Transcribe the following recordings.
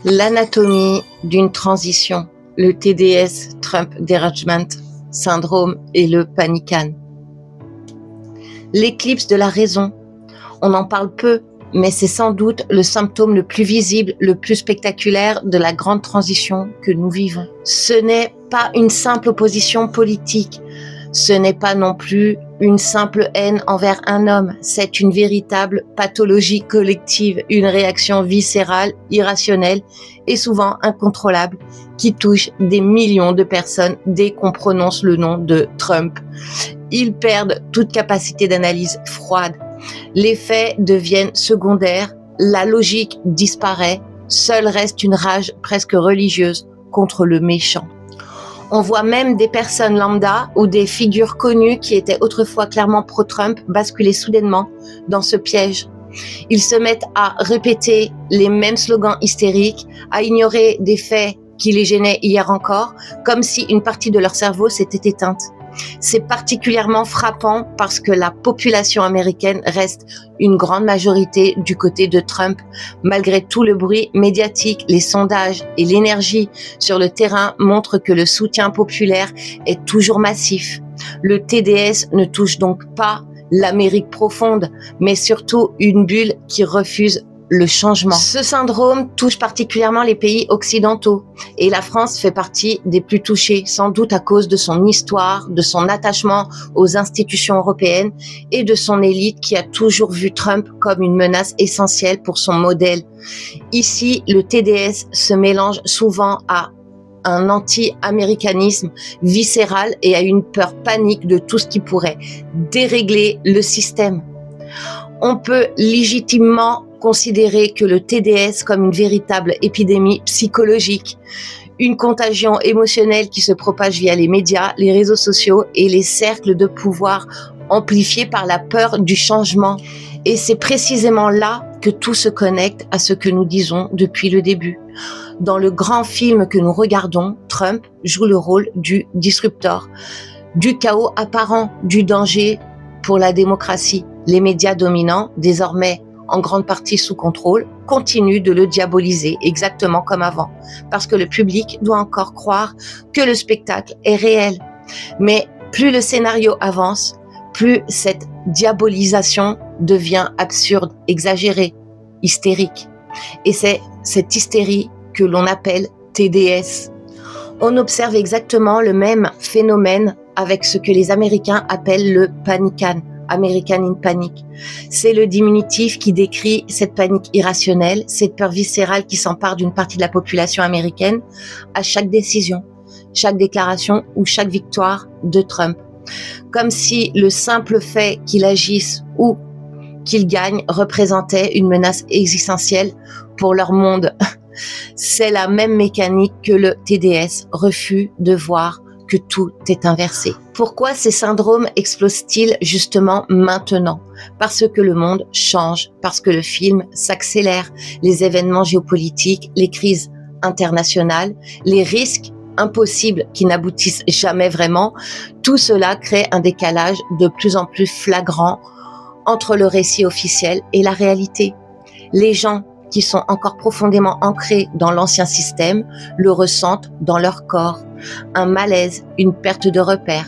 L'anatomie d'une transition, le TDS, Trump Derangement Syndrome et le Panican. L'éclipse de la raison, on en parle peu, mais c'est sans doute le symptôme le plus visible, le plus spectaculaire de la grande transition que nous vivons. Ce n'est pas une simple opposition politique, ce n'est pas non plus une simple haine envers un homme, c'est une véritable pathologie collective, une réaction viscérale, irrationnelle et souvent incontrôlable qui touche des millions de personnes dès qu'on prononce le nom de Trump. Ils perdent toute capacité d'analyse froide. Les faits deviennent secondaires, la logique disparaît, seule reste une rage presque religieuse contre le méchant. On voit même des personnes lambda ou des figures connues qui étaient autrefois clairement pro-Trump basculer soudainement dans ce piège. Ils se mettent à répéter les mêmes slogans hystériques, à ignorer des faits qui les gênaient hier encore, comme si une partie de leur cerveau s'était éteinte. C'est particulièrement frappant parce que la population américaine reste une grande majorité du côté de Trump. Malgré tout le bruit médiatique, les sondages et l'énergie sur le terrain montrent que le soutien populaire est toujours massif. Le TDS ne touche donc pas l'Amérique profonde, mais surtout une bulle qui refuse le changement. Ce syndrome touche particulièrement les pays occidentaux et la France fait partie des plus touchés, sans doute à cause de son histoire, de son attachement aux institutions européennes et de son élite qui a toujours vu Trump comme une menace essentielle pour son modèle. Ici, le TDS se mélange souvent à un anti-américanisme viscéral et à une peur panique de tout ce qui pourrait dérégler le système. On peut légitimement considérer que le TDS comme une véritable épidémie psychologique, une contagion émotionnelle qui se propage via les médias, les réseaux sociaux et les cercles de pouvoir amplifiés par la peur du changement. Et c'est précisément là que tout se connecte à ce que nous disons depuis le début. Dans le grand film que nous regardons, Trump joue le rôle du disrupteur, du chaos apparent, du danger pour la démocratie. Les médias dominants, désormais en grande partie sous contrôle, continue de le diaboliser exactement comme avant, parce que le public doit encore croire que le spectacle est réel. Mais plus le scénario avance, plus cette diabolisation devient absurde, exagérée, hystérique. Et c'est cette hystérie que l'on appelle TDS. On observe exactement le même phénomène avec ce que les Américains appellent le Panican, American in Panic. C'est le diminutif qui décrit cette panique irrationnelle, cette peur viscérale qui s'empare d'une partie de la population américaine à chaque décision, chaque déclaration ou chaque victoire de Trump. Comme si le simple fait qu'il agisse ou qu'il gagne représentait une menace existentielle pour leur monde. C'est la même mécanique que le TDS, refus de voir que tout est inversé. Pourquoi ces syndromes explosent-ils justement maintenant? Parce que le monde change, parce que le film s'accélère, les événements géopolitiques, les crises internationales, les risques impossibles qui n'aboutissent jamais vraiment, tout cela crée un décalage de plus en plus flagrant entre le récit officiel et la réalité. Les gens qui sont encore profondément ancrés dans l'ancien système le ressentent dans leur corps, un malaise, une perte de repère.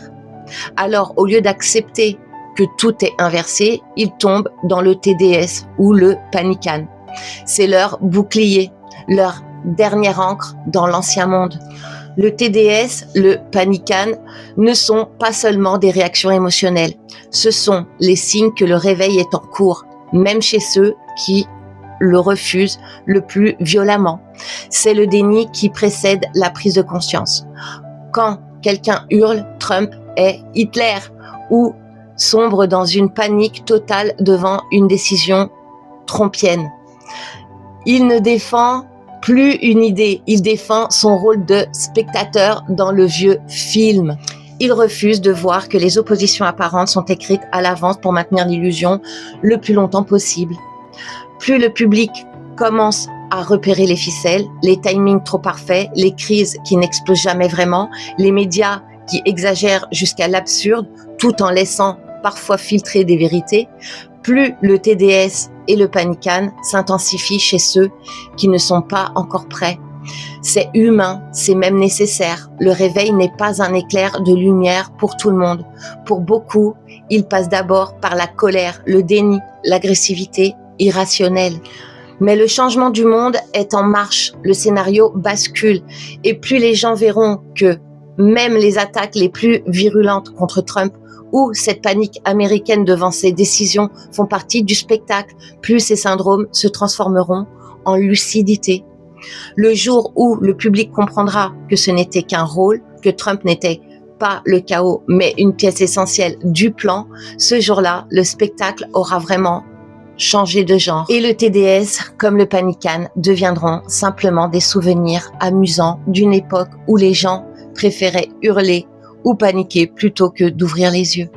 Alors, au lieu d'accepter que tout est inversé, ils tombent dans le TDS ou le Panican. C'est leur bouclier, leur dernière ancre dans l'ancien monde. Le TDS, le Panican, ne sont pas seulement des réactions émotionnelles. Ce sont les signes que le réveil est en cours, même chez ceux qui le refusent le plus violemment. C'est le déni qui précède la prise de conscience. Quand quelqu'un hurle « Trump est Hitler » ou sombre dans une panique totale devant une décision trompienne, il ne défend plus une idée, il défend son rôle de spectateur dans le vieux film. Il refuse de voir que les oppositions apparentes sont écrites à l'avance pour maintenir l'illusion le plus longtemps possible. Plus le public commence à repérer les ficelles, les timings trop parfaits, les crises qui n'explosent jamais vraiment, les médias qui exagèrent jusqu'à l'absurde tout en laissant parfois filtrer des vérités, plus le TDS et le panican s'intensifient chez ceux qui ne sont pas encore prêts. C'est humain, c'est même nécessaire. Le réveil n'est pas un éclair de lumière pour tout le monde. Pour beaucoup, il passe d'abord par la colère, le déni, l'agressivité irrationnelle. Mais le changement du monde est en marche, le scénario bascule. Et plus les gens verront que même les attaques les plus virulentes contre Trump ou cette panique américaine devant ses décisions font partie du spectacle, plus ces syndromes se transformeront en lucidité. Le jour où le public comprendra que ce n'était qu'un rôle, que Trump n'était pas le chaos, mais une pièce essentielle du plan, ce jour-là, le spectacle aura vraiment changé de genre. Et le TDS, comme le panican, deviendront simplement des souvenirs amusants d'une époque où les gens préféraient hurler ou paniquer plutôt que d'ouvrir les yeux.